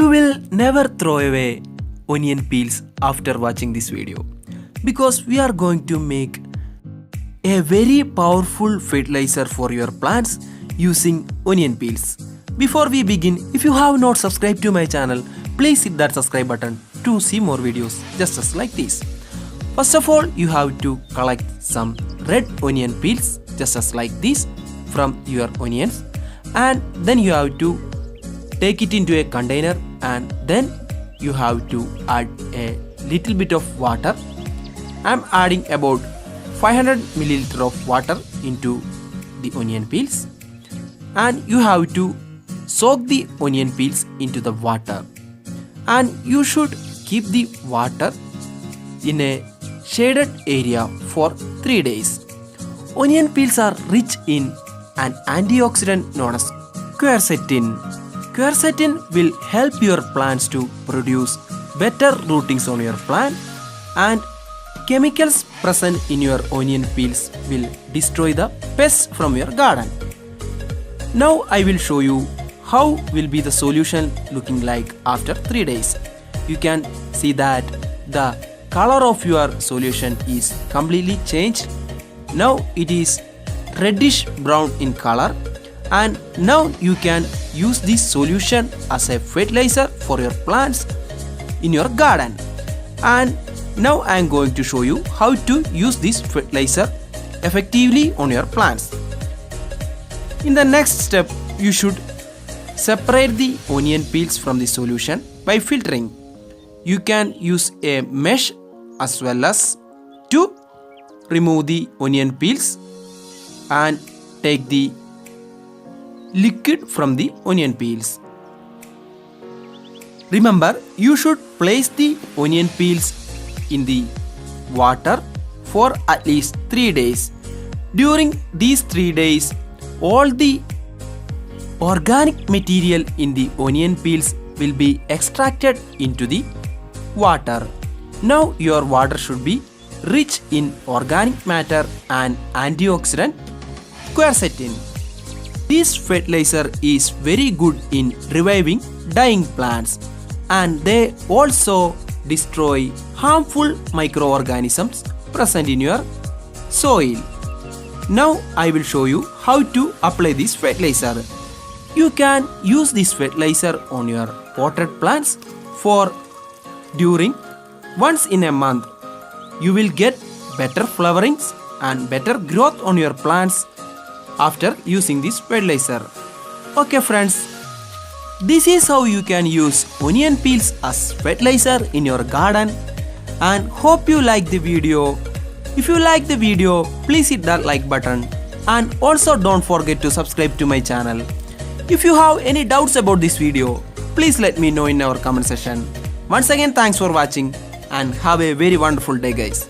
You will never throw away onion peels after watching this video, because we are going to make a very powerful fertilizer for your plants using onion peels. Before we begin, if you have not subscribed to my channel, please hit that subscribe button to see more videos just as like this. First of all, you have to collect some red onion peels just as like this from your onions, and then you have to take it into a container, and then you have to add a little bit of water. I'm adding about 500 milliliter of water into the onion peels, and you have to soak the onion peels into the water, and you should keep the water in a shaded area for 3 days. Onion peels are rich in an antioxidant known as quercetin. Quercetin will help your plants to produce better rootings on your plant, and chemicals present in your onion peels will destroy the pests from your garden. Now I will show you how will be the solution looking like after 3 days. You can see that the color of your solution is completely changed. Now it is reddish brown in color, and now you can use this solution as a fertilizer for your plants in your garden. And now I am going to show you how to use this fertilizer effectively on your plants. In the next step, you should separate the onion peels from the solution by filtering. You can use a mesh as well as to remove the onion peels and take the liquid from the onion peels. Remember, you should place the onion peels in the water for at least 3 days. During these 3 days, all the organic material in the onion peels will be extracted into the water. Now your water should be rich in organic matter and antioxidant quercetin. This fertilizer is very good in reviving dying plants, and they also destroy harmful microorganisms present in your soil. Now I will show you how to apply this fertilizer. You can use this fertilizer on your potted plants for during once in a month. You will get better flowerings and better growth on your plants after using this fertilizer. Okay friends, this is how you can use onion peels as fertilizer in your garden, and hope you like the video. If you like the video, please hit that like button, and also don't forget to subscribe to my channel. If you have any doubts about this video, please let me know in our comment section. Once again, thanks for watching and have a very wonderful day guys.